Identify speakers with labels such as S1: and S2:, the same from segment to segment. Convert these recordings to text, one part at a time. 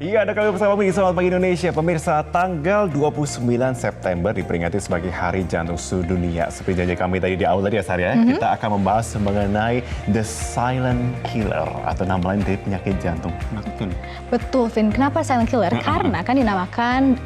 S1: Iya, ada kami bersama di Selamat Pagi Indonesia. Pemirsa, tanggal 29 September diperingati sebagai Hari Jantung Sedunia. Seperti janji kami tadi di awal tadi ya, Sar, ya. Kita akan membahas mengenai The Silent Killer atau nama lain dari penyakit jantung.
S2: Betul, Vin. Kenapa silent killer? Karena kan dinamakan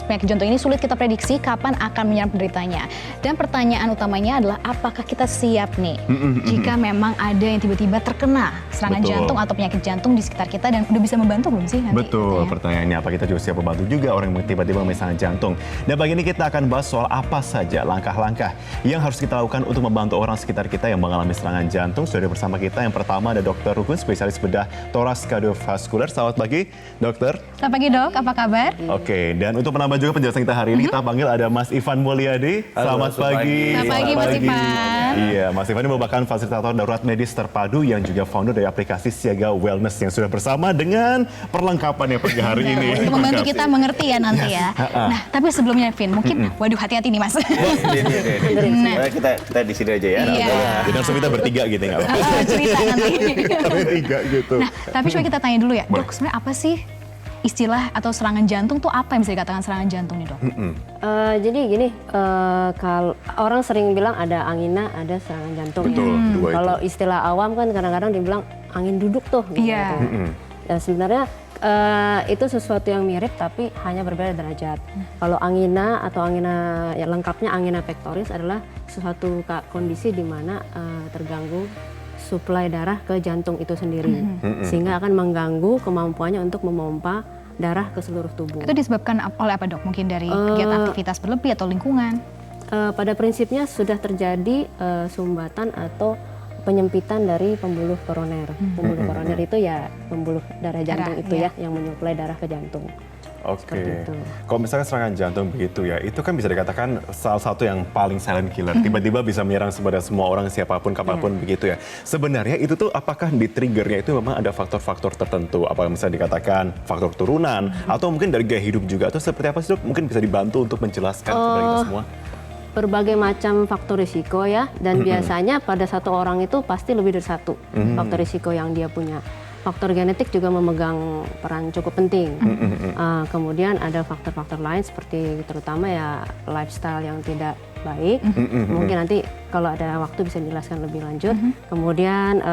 S2: penyakit jantung ini sulit kita prediksi kapan akan menyerang penderitanya. Dan pertanyaan utamanya adalah apakah kita siap nih jika memang ada yang tiba-tiba terkena serangan jantung atau penyakit jantung di sekitar kita dan udah bisa membantu belum sih nanti?
S1: Betul. Pertanyaannya apa kita juga siap membantu juga orang yang tiba-tiba misalnya jantung. Dan pagi ini kita akan bahas soal apa saja langkah-langkah yang harus kita lakukan untuk membantu orang sekitar kita yang mengalami serangan jantung. Sudah bersama kita yang pertama ada Dr. Rukun, spesialis bedah toras kardiovaskuler. Selamat pagi, dokter.
S2: Selamat pagi, Dok. Apa kabar?
S1: Oke, dan untuk menambah juga penjelasan kita hari ini, kita panggil ada Mas Ivan Mulyadi. Selamat pagi.
S2: Selamat pagi, Mas Ivan.
S1: Iya, Mas Ivan ini merupakan fasilitator darurat medis terpadu yang juga founder dari aplikasi Siaga Wellness yang sudah bersama dengan perlengkapan pagi hari ini.
S2: Untuk membantu kita mengerti ya nanti ya. Nah, tapi sebelumnya Vin, mungkin waduh hati-hati nih Mas.
S3: Kita di sini aja ya.
S2: Iya.
S1: Jadi langsung kita bertiga gitu nggak apa-apa.
S2: Cerita nanti.
S1: Bertiga gitu.
S2: Nah, tapi coba kita tanya dulu ya, Dok, sebenarnya apa sih istilah atau serangan jantung tuh apa yang bisa dikatakan serangan jantung nih, Dok?
S4: Jadi gini, kalau orang sering bilang ada angina, ada serangan jantung.
S1: Betul, dua itu.
S4: Kalau istilah awam kan kadang-kadang dibilang angin duduk tuh.
S2: Iya.
S4: Dan sebenarnya itu sesuatu yang mirip tapi hanya berbeda derajat. Kalau angina atau angina yang lengkapnya angina pectoris adalah suatu kondisi di mana terganggu suplai darah ke jantung itu sendiri, sehingga akan mengganggu kemampuannya untuk memompa darah ke seluruh tubuh.
S2: Itu disebabkan oleh apa, Dok? Mungkin dari kegiatan aktivitas berlebih atau lingkungan?
S4: Pada prinsipnya sudah terjadi sumbatan atau penyempitan dari pembuluh koroner. Pembuluh koroner itu ya pembuluh darah jantung itu ya yang menyuplai darah ke jantung.
S1: Oke. Kalau misalnya serangan jantung begitu ya, itu kan bisa dikatakan salah satu yang paling silent killer. Tiba-tiba bisa menyerang kepada semua orang, siapapun, kapanpun begitu ya. Sebenarnya itu tuh apakah di triggernya itu memang ada faktor-faktor tertentu? Apa misalnya dikatakan faktor turunan atau mungkin dari gaya hidup juga? Atau seperti apa sih, Dok? Mungkin bisa dibantu untuk menjelaskan kepada kita semua.
S4: Berbagai macam faktor risiko ya, dan biasanya pada satu orang itu pasti lebih dari satu faktor risiko yang dia punya. Faktor genetik juga memegang peran cukup penting. Kemudian ada faktor-faktor lain seperti terutama ya lifestyle yang tidak baik. Mungkin nanti kalau ada waktu bisa dijelaskan lebih lanjut. Kemudian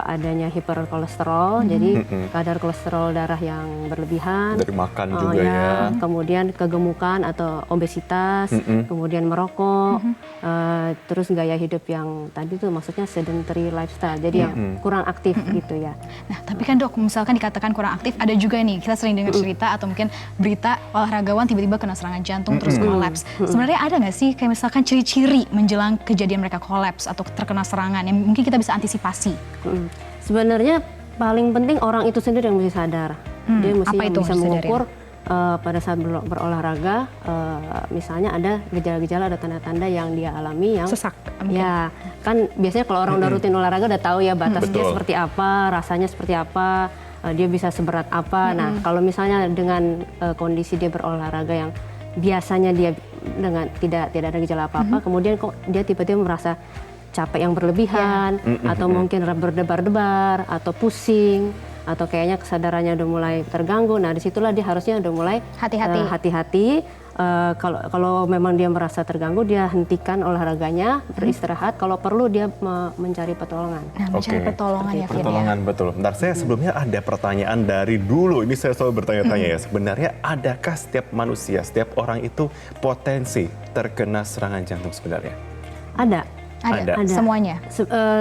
S4: adanya hiperkolesterol, jadi kadar kolesterol darah yang berlebihan.
S1: Dari makan juga ya.
S4: Kemudian kegemukan atau obesitas, kemudian merokok, terus gaya hidup yang tadi tuh maksudnya sedentary lifestyle, jadi yang kurang aktif gitu ya.
S2: Nah, tapi kan, Dok, misalkan dikatakan kurang aktif, ada juga nih, kita sering dengar cerita atau mungkin berita olahragawan tiba-tiba kena serangan jantung terus kolaps. Sebenarnya ada nggak sih kayak misalkan ciri-ciri menjelang kejadian mereka kolaps atau terkena serangan yang mungkin kita bisa antisipasi?
S4: Sebenarnya paling penting orang itu sendiri yang mesti sadar. Dia mesti
S2: apa itu
S4: bisa
S2: mesti
S4: mengukur pada saat berolahraga, misalnya ada gejala-gejala, ada tanda-tanda yang dia alami yang
S2: Sesak.
S4: ya kan biasanya kalau orang udah rutin olahraga udah tahu ya batas dia seperti apa, rasanya seperti apa, dia bisa seberat apa. Nah, kalau misalnya dengan kondisi dia berolahraga yang biasanya dia dengan tidak ada gejala apa-apa, kemudian kok dia tiba-tiba merasa capek yang berlebihan, atau mungkin berdebar-debar, atau pusing, atau kayaknya kesadarannya udah mulai terganggu. Nah, disitulah dia harusnya udah mulai hati-hati. Kalau memang dia merasa terganggu, dia hentikan olahraganya, beristirahat. Kalau perlu dia mencari pertolongan.
S2: Nah, mencari pertolongan ya, Vin.
S1: Pertolongan, betul. Bentar, saya sebelumnya ada pertanyaan dari dulu. Ini saya selalu bertanya-tanya ya. Sebenarnya adakah setiap manusia, setiap orang itu potensi terkena serangan jantung sebenarnya?
S2: Ada. Semuanya?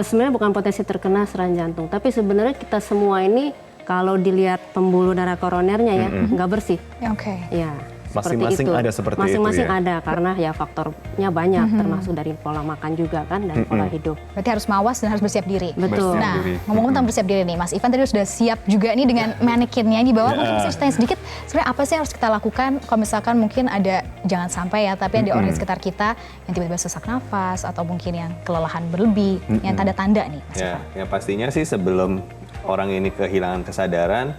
S4: Sebenarnya bukan potensi terkena serangan jantung. Tapi sebenarnya kita semua ini kalau dilihat pembuluh darah koronernya ya, nggak bersih.
S2: Oke.
S4: Ya.
S1: Masing-masing ada seperti
S4: masing-masing
S1: itu ya?
S4: ada, karena ya faktornya banyak, termasuk dari pola makan juga kan, dan pola hidup.
S2: Berarti harus mawas dan harus bersiap diri.
S4: Betul.
S2: Nah, ngomong-ngomong tentang bersiap diri nih, Mas Ivan tadi sudah siap juga nih dengan manekinnya di bawah. Mungkin bisa ceritain sedikit, sebenarnya apa sih yang harus kita lakukan kalau misalkan mungkin ada, jangan sampai ya, tapi ada orang di sekitar kita yang tiba-tiba sesak nafas, atau mungkin yang kelelahan berlebih, yang tanda-tanda nih, Mas Ivan.
S3: Ya, yang pastinya sih sebelum orang ini kehilangan kesadaran,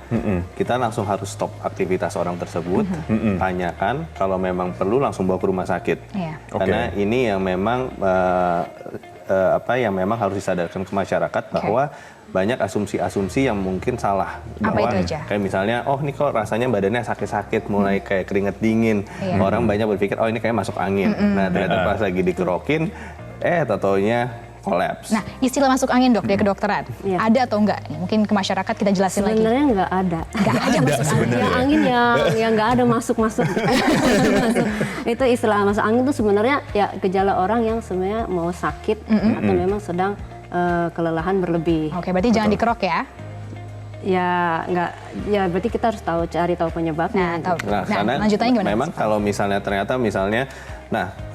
S3: kita langsung harus stop aktivitas orang tersebut, tanyakan, kalau memang perlu langsung bawa ke rumah sakit. Karena ini yang memang yang memang harus disadarkan ke masyarakat bahwa banyak asumsi-asumsi yang mungkin salah.
S2: Apa
S3: Bahwa
S2: itu aja?
S3: Kayak misalnya, oh ini kok rasanya badannya sakit-sakit, mulai kayak keringet dingin.
S2: Iya.
S3: Orang banyak berpikir, oh ini kayak masuk angin. Nah ternyata pas lagi dikerokin, tatonya kolaps.
S2: Nah, istilah masuk angin dok, dari kedokteran,
S4: Iya.
S2: ada atau enggak? Mungkin ke masyarakat kita jelasin lagi.
S4: Sebenarnya nggak ada.
S2: Nggak ada masuk angin.
S4: Ya angin yang nggak ada masuk-masuk. Masuk. Itu istilah masuk angin itu sebenarnya ya gejala orang yang sebenarnya mau sakit atau memang sedang kelelahan berlebih.
S2: Oke, berarti jangan dikerok ya.
S4: Ya nggak, ya berarti kita harus cari tahu penyebabnya.
S2: Nah, tahu.
S3: Nah, karena
S2: lanjutannya gimana?
S3: memang kalau misalnya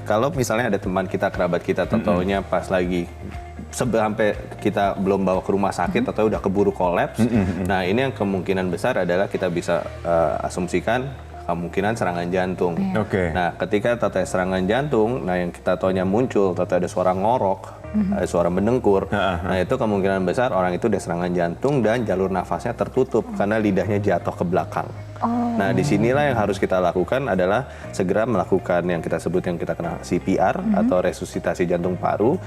S3: kalau misalnya ada teman kita, kerabat kita, taunya pas lagi sampai kita belum bawa ke rumah sakit atau udah keburu kolaps. Nah, ini yang kemungkinan besar adalah kita bisa asumsikan kemungkinan serangan jantung.
S1: Oke.
S3: Nah, ketika tata serangan jantung, nah yang kita taunya muncul, tata ada suara ngorok, ada suara mendengkur. Nah, itu kemungkinan besar orang itu ada serangan jantung dan jalur nafasnya tertutup karena lidahnya jatuh ke belakang. Nah, disinilah yang harus kita lakukan adalah segera melakukan yang kita sebut yang kita kenal CPR atau resusitasi jantung paru.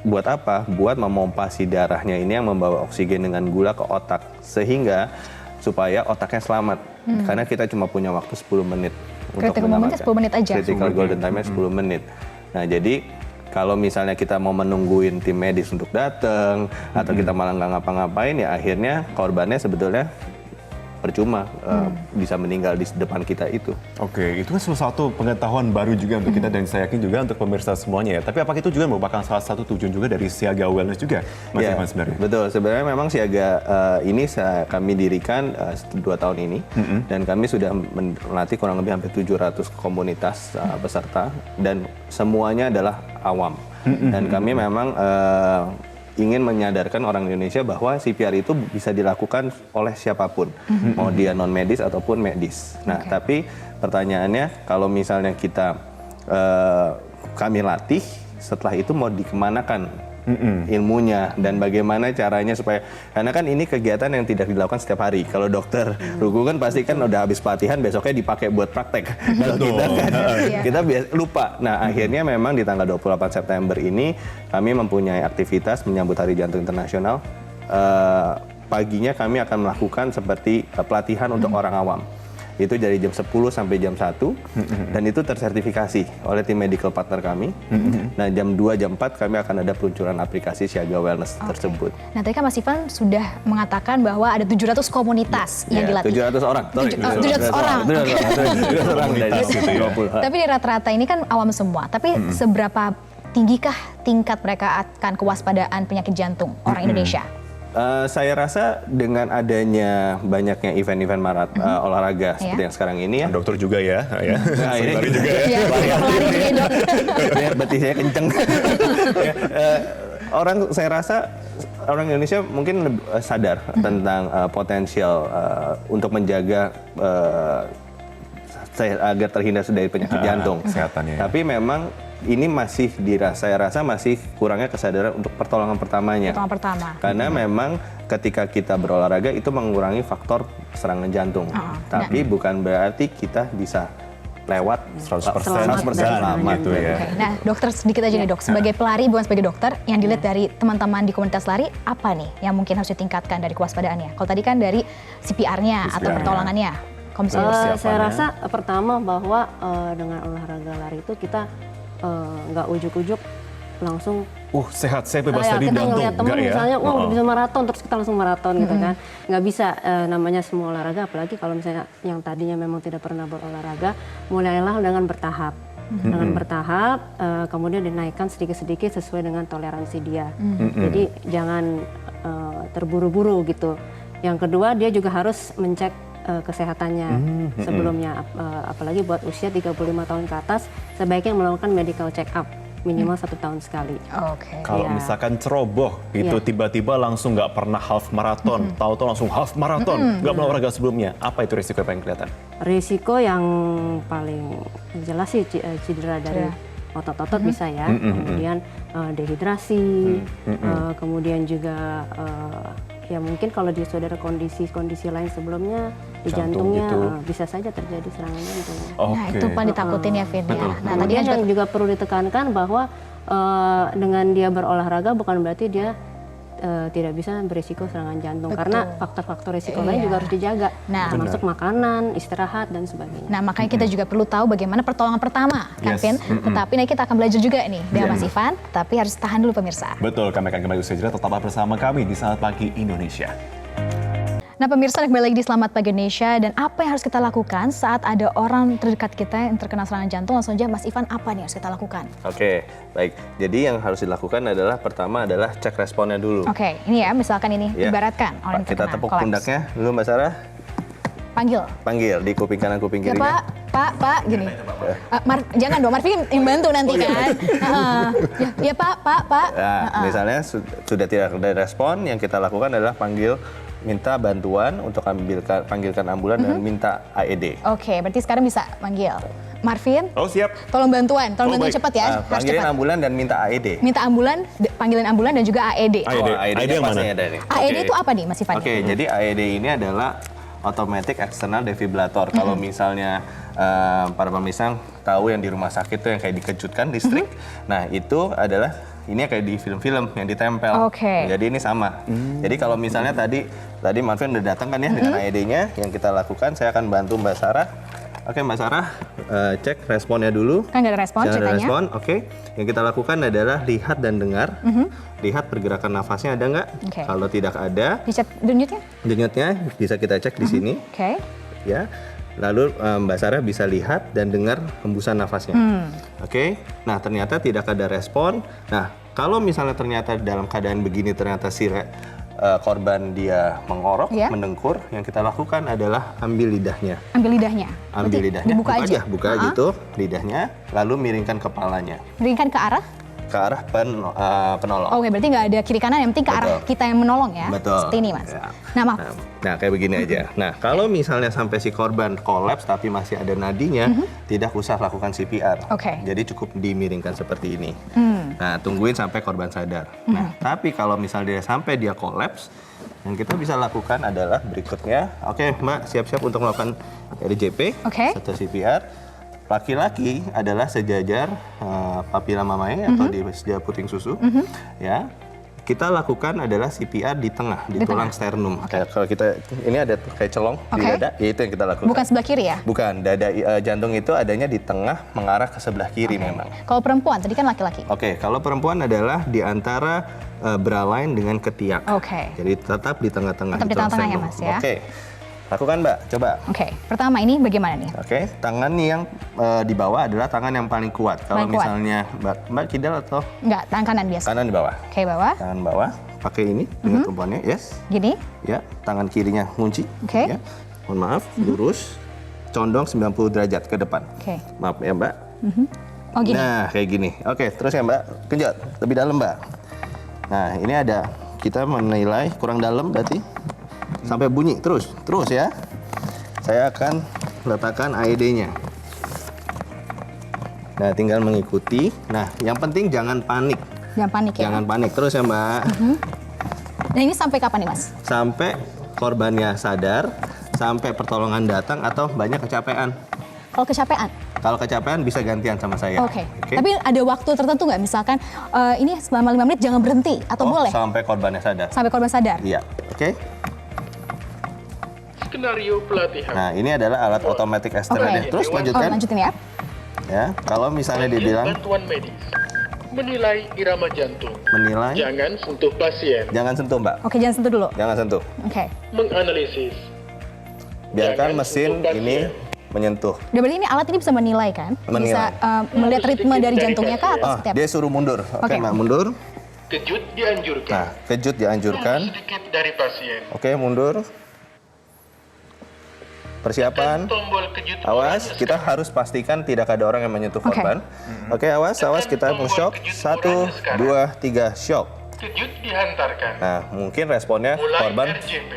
S3: Buat apa? Buat memompasi darahnya ini yang membawa oksigen dengan gula ke otak sehingga supaya otaknya selamat. Karena kita cuma punya waktu 10 menit
S2: Critical momentnya 10 menit aja.
S3: Critical golden time-nya 10 menit. Nah, jadi kalau misalnya kita mau menungguin tim medis untuk datang atau kita malah nggak ngapa-ngapain, ya akhirnya korbannya sebetulnya percuma bisa meninggal di depan kita itu.
S1: Oke, itu kan salah satu pengetahuan baru juga untuk kita dan saya yakin juga untuk pemirsa semuanya ya. Tapi apakah itu juga merupakan salah satu tujuan juga dari Siaga Wellness juga, Mas
S3: Ya,
S1: Ivan sebenarnya?
S3: betul. Sebenarnya memang Siaga ini kami dirikan 2 tahun ini dan kami sudah melatih kurang lebih hampir 700 komunitas peserta dan semuanya adalah awam. Dan kami memang ingin menyadarkan orang Indonesia bahwa CPR itu bisa dilakukan oleh siapapun, mau dia non medis ataupun medis. Nah, tapi pertanyaannya kalau misalnya kita kami latih, setelah itu mau dikemanakan ilmunya dan bagaimana caranya supaya, karena kan ini kegiatan yang tidak dilakukan setiap hari. Kalau dokter Rugu kan pasti kan udah habis pelatihan besoknya dipakai buat praktek. Kalau kita kan kita lupa. Nah, akhirnya memang di tanggal 28 September ini kami mempunyai aktivitas menyambut Hari Jantung Internasional. Paginya kami akan melakukan seperti pelatihan untuk orang awam. Itu dari jam 10 sampai jam 1 dan itu tersertifikasi oleh tim medical partner kami. Nah, jam 2, jam 4 kami akan ada peluncuran aplikasi Siaga Wellness tersebut.
S2: Nah, tadi kan Mas Ivan sudah mengatakan bahwa ada 700 komunitas yang dilatih.
S3: 700 orang.
S2: 700 orang.
S3: 700 orang dari 20.
S2: Tapi di rata-rata ini kan awam semua. Tapi seberapa tinggikah tingkat mereka akan kewaspadaan penyakit jantung orang Indonesia?
S3: Saya rasa dengan adanya banyaknya event-event olahraga seperti yang sekarang ini ya.
S1: Dokter juga ya.
S3: Nah, ini
S1: Lari juga ya.
S2: Iya, pelari juga ya, Dok.
S3: Biar betisnya kenceng. Saya rasa orang Indonesia mungkin sadar tentang potensial untuk menjaga agar terhindar dari penyakit jantung.
S1: Kesehatannya.
S3: Tapi memang ini masih saya rasa masih kurangnya kesadaran untuk pertolongan pertamanya.
S2: Pertolongan pertama.
S3: Karena memang ketika kita berolahraga itu mengurangi faktor serangan jantung. Tapi bukan berarti kita bisa lewat 100% selamat
S1: gitu ya.
S2: Oke. Nah, dokter sedikit aja nih dok, sebagai pelari bukan sebagai dokter, yang dilihat dari teman-teman di komunitas lari, apa nih yang mungkin harus ditingkatkan dari kewaspadaannya? Kalau tadi kan dari CPR-nya atau pertolongannya.
S4: Saya rasa pertama bahwa dengan olahraga lari itu kita nggak ujuk-ujuk langsung
S1: Sehat, saya bebas
S4: ya,
S1: tadi
S4: kita
S1: jantung.
S4: ngeliat temen
S1: Enggak ya?
S4: misalnya wah bisa maraton terus kita langsung maraton gitu kan, nggak bisa. Namanya semua olahraga, apalagi kalau misalnya yang tadinya memang tidak pernah berolahraga, mulailah dengan bertahap. Dengan bertahap, kemudian dinaikkan sedikit-sedikit sesuai dengan toleransi dia. Jadi jangan terburu-buru gitu. Yang kedua, dia juga harus mencek kesehatannya sebelumnya, apalagi buat usia 35 tahun ke atas sebaiknya melakukan medical check up minimal 1 tahun sekali.
S2: Oke.
S1: Kalau misalkan ceroboh itu tiba-tiba langsung nggak pernah half marathon, tahu-tahu langsung half marathon, nggak pernah olahraga sebelumnya, apa itu risiko yang paling kelihatan?
S4: Risiko yang paling jelas sih cedera dari otot-otot bisa ya, kemudian dehidrasi, kemudian juga ya mungkin kalau dia sudah ada kondisi-kondisi lain sebelumnya di jantungnya
S1: gitu.
S4: Bisa saja terjadi serangan jantung.
S2: Nah, itu paling ditakutin ya, Vin. Ya. Nah, tadi
S4: Kemudian yang juga perlu ditekankan bahwa dengan dia berolahraga bukan berarti dia tidak bisa berisiko serangan jantung.
S2: Betul.
S4: Karena faktor-faktor risiko lain
S2: Iya.
S4: juga harus dijaga,
S2: Nah,
S4: termasuk makanan, istirahat dan sebagainya.
S2: Nah, makanya kita juga perlu tahu bagaimana pertolongan pertama, kan,
S1: Yes.
S2: Vin? Tetapi nanti kita akan belajar juga nih dengan Mas Ivan, tapi harus tahan dulu pemirsa.
S1: Betul, kami akan kembali usai jeda, tetaplah bersama kami di Selamat Pagi Indonesia.
S2: Nah, pemirsa, kembali lagi di Selamat Pagi Indonesia, dan apa yang harus kita lakukan saat ada orang terdekat kita yang terkena serangan jantung? Langsung aja, Mas Ivan, apa nih yang harus kita lakukan?
S3: Oke, baik. Jadi yang harus dilakukan adalah pertama adalah cek responnya dulu.
S2: Oke, ini ya, misalkan ini
S3: Ya.
S2: ibaratkan orang yang
S3: Kita
S2: terkena
S3: tepuk
S2: kolaps.
S3: pundaknya dulu Mbak Sarah.
S2: Panggil.
S3: Panggil di kuping kanan, kuping
S2: Ya,
S3: kirinya.
S2: Pak, gini. Jangan dong, Marvin yang bantu nanti kan. Ya, Pak.
S3: Nah, misalnya sudah tidak ada respon, yang kita lakukan adalah minta bantuan untuk panggilkan ambulan dan minta AED.
S2: Oke, berarti sekarang bisa manggil. Marvin,
S1: Oh, siap.
S2: tolong bantuan
S1: baik.
S2: cepat ya, harus
S3: Panggilin
S2: cepat.
S3: ambulan dan minta AED.
S2: Minta ambulan, panggilan ambulan dan juga AED.
S1: AED.
S3: AED
S1: AED yang mana?
S3: pastinya ada nih.
S2: AED
S1: Oke.
S2: itu apa nih, Mas Ivan?
S3: Oke, jadi AED ini adalah automatic external defibrillator. Kalau misalnya para pemirsa tahu yang di rumah sakit tuh yang kayak dikejutkan listrik. Nah, itu adalah ini kayak di film-film yang ditempel.
S2: Oke.
S3: Jadi ini sama. Jadi kalau misalnya tadi Marvin udah datang kan ya dengan AED-nya, yang kita lakukan saya akan bantu Mbak Sarah. Oke, Mbak Sarah, cek responnya dulu.
S2: Kan nggak ada respon
S3: Jangan ada
S2: ceritanya.
S3: respon, oke. Yang kita lakukan adalah lihat dan dengar. Lihat pergerakan nafasnya ada nggak?
S2: Oke.
S3: Kalau tidak ada,
S2: Dicet denyutnya?
S3: denyutnya bisa kita cek di sini,
S2: Oke.
S3: ya. Lalu Mbak Sarah bisa lihat dan dengar hembusan nafasnya. Oke. Nah, ternyata tidak ada respon. Nah, kalau misalnya ternyata dalam keadaan begini ternyata korban dia mengorok,
S2: Ya.
S3: mendengkur, yang kita lakukan adalah ambil lidahnya.
S2: Ambil lidahnya.
S3: Ambil
S2: Berarti
S3: lidahnya.
S2: Dibuka aja.
S3: Buka gitu lidahnya, lalu miringkan kepalanya
S2: Miringkan ke arah?
S3: ke arah penolong.
S2: Oke, berarti nggak ada kiri kanan, yang penting ke arah
S3: Betul.
S2: kita yang menolong ya.
S3: Betul.
S2: Seperti ini, Mas.
S3: Ya.
S2: Nah, maaf.
S3: Nah, kayak begini aja. Nah, kalau misalnya sampai si korban kolaps tapi masih ada nadinya, tidak usah lakukan CPR.
S2: Oke.
S3: Jadi cukup dimiringkan seperti ini. Nah, tungguin sampai korban sadar. Nah, tapi kalau misalnya sampai dia kolaps, yang kita bisa lakukan adalah berikutnya. Oke, Mbak, siap-siap untuk melakukan RJP
S2: Oke.
S3: atau CPR. Laki-laki adalah sejajar papila mamae atau di sejajar puting susu, ya. Kita lakukan adalah CPR di tengah, di
S2: Di
S3: tulang
S2: tengah.
S3: sternum. Kayak kalau kita ini ada kayak celong di
S2: Oke.
S3: dada, ya itu yang kita lakukan.
S2: Bukan sebelah kiri ya?
S3: Bukan, dada jantung itu adanya di tengah mengarah ke sebelah kiri memang.
S2: Kalau perempuan, tadi kan laki-laki.
S3: Oke, kalau perempuan adalah di antara bra line dengan ketiak.
S2: Oke.
S3: Jadi tetap di tengah-tengah.
S2: Tetap di
S3: tulang
S2: tengah-tengah ya,
S3: sternum.
S2: Mas, ya.
S3: Oke, lakukan Mbak, coba.
S2: Oke, pertama ini bagaimana nih?
S3: Oke, tangan yang di bawah adalah tangan yang paling kuat. Kalau
S2: Paling kuat.
S3: misalnya Mbak kidal atau
S2: Enggak, tangan kanan biasa.
S3: kanan di bawah.
S2: Oke, bawah.
S3: Tangan bawah, pakai ini dengan tumpuannya, yes.
S2: Gini.
S3: Ya, tangan kirinya kunci.
S2: Oke.
S3: Ya. Mohon maaf, lurus, condong 90 derajat ke depan.
S2: Oke.
S3: Maaf ya Mbak.
S2: Oh, gini.
S3: Nah, kayak gini. Oke, terus ya Mbak, genjot lebih dalam Mbak. Nah, ini ada kita menilai kurang dalam berarti sampai bunyi terus ya. Saya akan letakkan AED-nya. Nah, tinggal mengikuti. Nah, yang penting jangan panik.
S2: Jangan panik ya.
S3: Jangan panik terus ya Mbak.
S2: Nah, ini sampai kapan nih, Mas?
S3: Sampai korbannya sadar, sampai pertolongan datang atau banyak kecapean.
S2: Kalau kecapean?
S3: Kalau kecapean bisa gantian sama saya.
S2: Oke. Tapi ada waktu tertentu nggak? Misalkan ini selama 5 menit jangan berhenti atau boleh?
S3: Sampai korbannya sadar.
S2: Sampai korban sadar?
S3: Iya, oke.
S5: Skenario pelatihan.
S3: Nah, ini adalah alat automatic external.
S2: Oke.
S3: Terus
S2: Oh,
S3: lanjutkan.
S2: lanjutin ya.
S3: Ya, kalau misalnya
S5: Panggil
S3: dibilang
S5: bantuan medis. Menilai irama jantung.
S3: menilai,
S5: Jangan sentuh pasien.
S3: jangan sentuh Mbak.
S2: Oke, jangan sentuh dulu.
S3: Jangan sentuh.
S2: Oke.
S5: Menganalisis.
S3: Biarkan
S5: Jangan
S3: mesin
S5: sentuh pasien.
S3: ini menyentuh.
S2: Udah berarti ini alat ini bisa menilai kan? Bisa
S3: Menilai.
S2: melihat ritme dari
S5: Dari
S2: jantungnya kah atau
S3: Ah,
S2: seperti apa?
S3: dia suruh mundur. Oke,
S2: Oke.
S3: Mbak, mundur.
S5: Kejut dianjurkan.
S3: Nah, kejut dianjurkan.
S5: Sedikit dari pasien.
S3: Oke, mundur. Persiapan.
S5: Tombol kejut
S3: Awas,
S5: oranye
S3: kita
S5: sekarang.
S3: harus pastikan tidak ada orang yang menyentuh
S2: Oke.
S3: korban. Oke, awas, kita
S5: tombol
S3: shock.
S5: kejut
S3: 1,
S5: oranye sekarang.
S3: 2, 3, shock.
S5: Kejut dihantarkan.
S3: Nah, mungkin responnya
S5: Mulai
S3: korban
S5: RJP.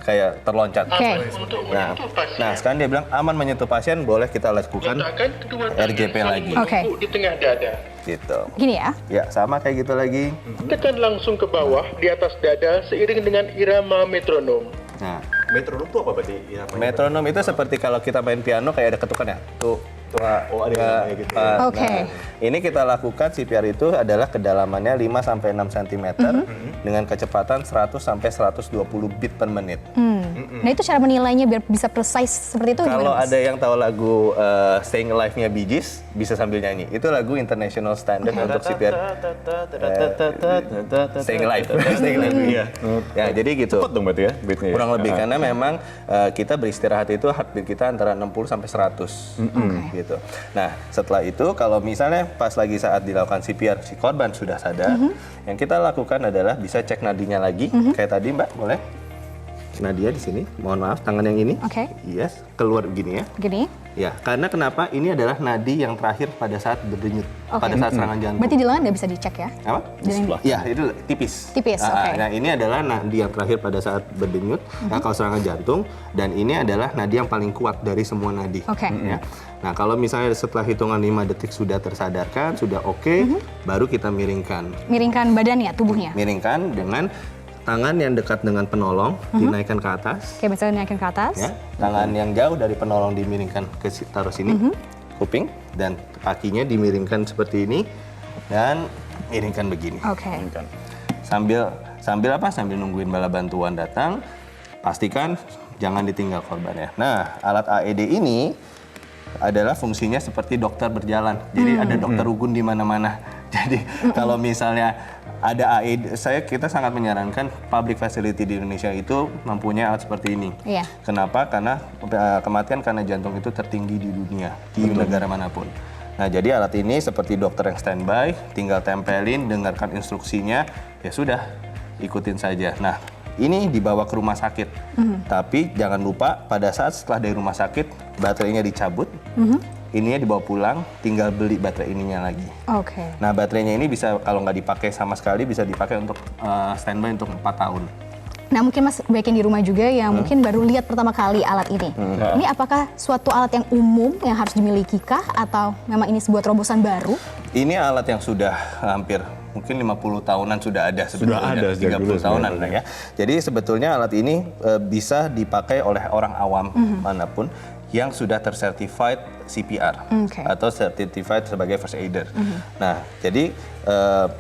S3: kayak terloncat.
S2: Oke.
S5: Aman untuk
S3: Nah,
S5: menyentuh pasien.
S3: nah, sekarang dia bilang aman menyentuh pasien, boleh kita lakukan
S5: Letakkan kedua tangan
S3: RJP
S5: saling
S3: lagi.
S2: Oke.
S5: menumpuk di tengah dada.
S3: gitu.
S2: Gini ya.
S3: Ya, sama kayak gitu lagi.
S5: Tekan langsung ke bawah di atas dada seiring dengan irama metronom.
S3: Nah,
S1: Metronom itu apa berarti?
S3: metronom itu seperti kalau kita main piano kayak ada ketukan ya. Tuh,
S1: Oh, ada yang kayak gitu.
S2: Oke.
S3: Nah, ini kita lakukan CPR itu adalah kedalamannya 5 sampai 6 cm dengan kecepatan 100 sampai 120 beat per menit.
S2: Nah itu cara menilainya biar bisa precise seperti itu
S3: Kalau
S2: gimana, Mas?
S3: ada yang tahu lagu Staying Alive-nya Bee Gees, bisa sambil nyanyi. Itu lagu international standard untuk CPR. Staying Alive. Staying Alive. Iya. Ya, jadi gitu.
S1: Cepet dong berarti ya beatnya ya?
S3: Kurang lebih karena memang kita beristirahat itu heartbeat kita antara 60 sampai 100 gitu. Nah, setelah itu kalau misalnya pas lagi saat dilakukan CPR si korban sudah sadar, yang kita lakukan adalah bisa cek nadinya lagi kayak tadi Mbak, boleh? Nadia di sini, mohon maaf tangan yang ini.
S2: Oke.
S3: Yes, keluar begini ya.
S2: Gini.
S3: Ya, karena kenapa? Ini adalah nadi yang terakhir pada saat berdenyut, pada saat serangan jantung.
S2: Berarti di lengan nggak bisa dicek ya?
S3: Apa?
S2: Di sebelah.
S3: Ya, itu tipis.
S2: Tipis, oke.
S3: Nah, ini adalah nadi yang terakhir pada saat berdenyut, kalau serangan jantung, dan ini adalah nadi yang paling kuat dari semua nadi.
S2: Oke.
S3: Ya. Nah, kalau misalnya setelah hitungan 5 detik sudah tersadarkan, sudah oke, baru kita miringkan.
S2: Miringkan badannya, tubuhnya.
S3: Miringkan dengan tangan yang dekat dengan penolong dinaikkan ke atas.
S2: Oke, misalnya naikin ke atas.
S3: Ya, tangan yang jauh dari penolong dimiringkan ke taruh sini, kuping, dan kakinya dimiringkan seperti ini dan miringkan begini.
S2: Oke.
S3: Sambil apa? Sambil nungguin bala bantuan datang, pastikan jangan ditinggal korban ya. Nah, alat AED ini adalah fungsinya seperti dokter berjalan. Jadi ada dokter Ugun di mana-mana. Jadi kalau misalnya ada AED, kita sangat menyarankan public facility di Indonesia itu mempunyai alat seperti ini.
S2: Iya.
S3: Kenapa? Karena kematian karena jantung itu tertinggi di dunia, di negara manapun. Nah, jadi alat ini seperti dokter yang standby, tinggal tempelin, dengarkan instruksinya, ya sudah, ikutin saja. Nah, ini dibawa ke rumah sakit. Tapi jangan lupa pada saat setelah dari rumah sakit, baterainya dicabut, ininya dibawa pulang, tinggal beli baterai ininya lagi.
S2: Oke.
S3: Nah, baterainya ini bisa kalau nggak dipakai sama sekali, bisa dipakai untuk standby untuk 4 tahun.
S2: Nah mungkin Mas baik yang di rumah juga yang mungkin baru lihat pertama kali alat ini. Ini apakah suatu alat yang umum yang harus dimiliki kah atau memang ini sebuah terobosan baru?
S3: Ini alat yang sudah hampir mungkin 50 tahunan sudah ada sebetulnya.
S1: Sudah ada sejak
S3: 30
S1: dulu
S3: tahunan
S1: sebenarnya.
S3: ya. Jadi sebetulnya alat ini bisa dipakai oleh orang awam manapun yang sudah tersertified CPR atau certified sebagai first aider. Nah, jadi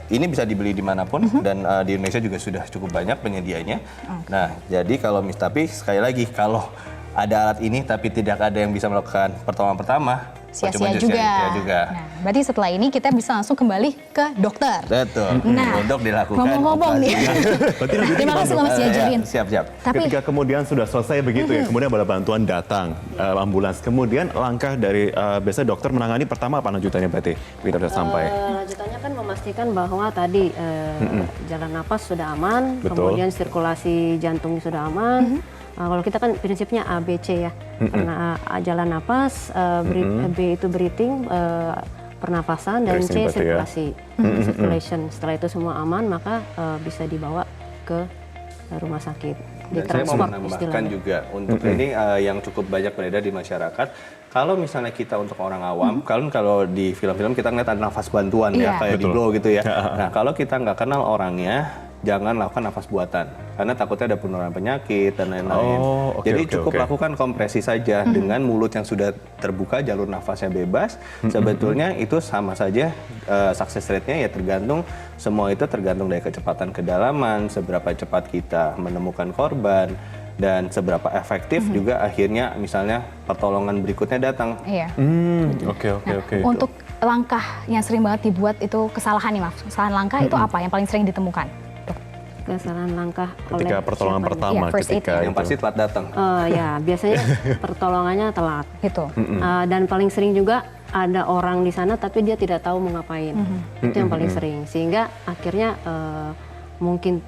S3: ini bisa dibeli dimanapun dan di Indonesia juga sudah cukup banyak penyedianya. Nah, jadi tapi sekali lagi kalau ada alat ini tapi tidak ada yang bisa melakukan pertolongan pertama,
S2: Sia-sia
S3: percuma
S2: juga.
S3: sia-sia juga.
S2: Nah, berarti setelah ini kita bisa langsung kembali ke dokter.
S3: Betul.
S2: Nah,
S3: Untuk dilakukan
S2: ngomong-ngomong nih.
S1: Berarti lanjutin
S2: Terima kasih loh Mas diajarin.
S3: Siap-siap.
S2: Tapi
S1: Ketika kemudian sudah selesai begitu ya, kemudian bala bantuan datang, ambulans. Kemudian langkah dari biasanya dokter menangani pertama apa lanjutannya berarti? Kita sudah sampai.
S4: Lanjutannya kan memastikan bahwa tadi jalan napas sudah aman,
S1: Betul.
S4: kemudian sirkulasi jantungnya sudah aman. Kalau kita kan prinsipnya ABC ya, karena jalan napas, B itu breathing, pernapasan, dan
S1: Dari sini
S4: C
S1: berarti ya.
S4: sirkulasi, circulation. Setelah itu semua aman, maka bisa dibawa ke rumah sakit.
S3: Dan saya mau menambahkan juga untuk ini yang cukup banyak beredar di masyarakat. Kalau misalnya kita untuk orang awam, kalau di film-film kita ngeliat ada nafas bantuan ya, kayak di Blow gitu ya. Nah, kalau kita nggak kenal orangnya, jangan lakukan nafas buatan. Karena takutnya ada penularan penyakit dan lain-lain. Jadi cukup lakukan kompresi saja dengan mulut yang sudah terbuka, jalur nafasnya bebas. Sebetulnya itu sama saja success rate-nya ya semua itu tergantung dari kecepatan kedalaman, seberapa cepat kita menemukan korban, dan seberapa efektif juga akhirnya misalnya pertolongan berikutnya datang.
S2: iya.
S1: Oke.
S2: Untuk langkah yang sering banget dibuat itu kesalahan nih Mas. Kesalahan langkah itu apa yang paling sering ditemukan?
S4: Kesalahan langkah
S1: Ketika
S4: oleh
S1: pertolongan
S4: siapa?
S1: pertama,
S2: Iya, first aid
S1: ketika
S3: Yang
S1: itu.
S3: pasti telat datang.
S4: Ya, biasanya pertolongannya telat.
S2: Itu.
S4: Dan paling sering juga ada orang di sana tapi dia tidak tahu mau ngapain. Itu yang paling sering. Sehingga akhirnya mungkin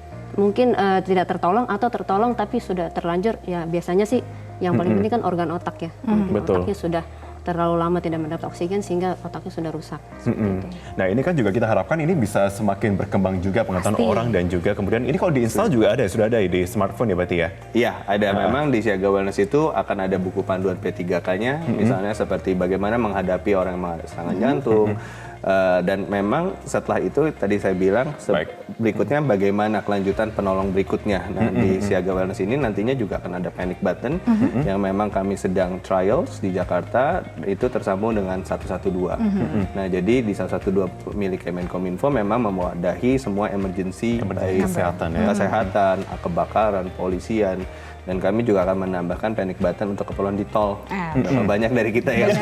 S4: tidak tertolong atau tertolong tapi sudah terlanjur. Ya biasanya sih yang paling penting kan organ otak ya. Mungkin
S1: Betul.
S4: otaknya sudah terlalu lama tidak mendapat oksigen sehingga otaknya sudah rusak. Seperti itu.
S1: Nah ini kan juga kita harapkan ini bisa semakin berkembang juga pengetahuan
S2: Pasti.
S1: orang dan juga kemudian ini kalau diinstal juga ada, sudah ada di smartphone ya berarti ya?
S3: Iya, ada memang di Siaga Wellness itu akan ada buku panduan P3K-nya, misalnya seperti bagaimana menghadapi orang yang mengalami serangan jantung, Dan memang setelah itu tadi saya bilang berikutnya bagaimana kelanjutan penolong berikutnya. Nah di Siaga Wellness ini nantinya juga akan ada panic button yang memang kami sedang trials di Jakarta, itu tersambung dengan 112. Nah jadi di 112 milik Kemenkominfo memang memwadahi semua emergency baik kesehatan, kebakaran, polisian. Dan kami juga akan menambahkan panic button untuk keperluan di tol. Banyak dari kita yang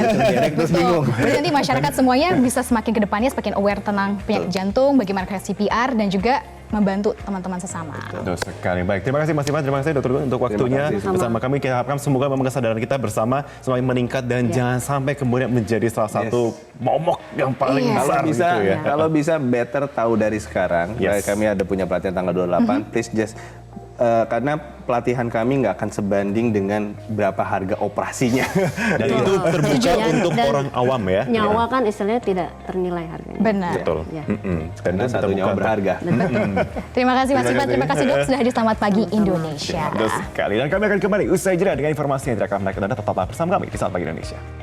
S3: terus bingung.
S2: Berarti nanti masyarakat semuanya bisa semakin ke depannya semakin aware tentang penyakit jantung, bagaimana CPR, dan juga membantu teman-teman sesama.
S1: Betul sekali. Baik, terima kasih Mas Ivan, terima kasih Dr. Gun untuk waktunya bersama kami. Kita harapkan semoga memang kesadaran kita bersama semakin meningkat dan jangan sampai kemudian menjadi salah satu momok yang paling besar gitu ya.
S3: Kalau bisa better tahu dari sekarang. Kami ada punya pelatihan tanggal 28. Please just karena pelatihan kami nggak akan sebanding dengan berapa harga operasinya.
S1: Dan itu terbuka untuk orang awam ya.
S4: Nyawa kan istilahnya tidak ternilai harganya.
S2: Benar.
S1: Betul.
S4: Ya.
S3: Karena satu nyawa berharga.
S2: Terima kasih Mas Ivan, terima kasih Dok sudah hadir Selamat Pagi Indonesia.
S1: Betul sekali. Dan kami akan kembali usai jeda dengan informasi yang tidak akan menarik Anda. Tetaplah bersama kami di Selamat Pagi Indonesia.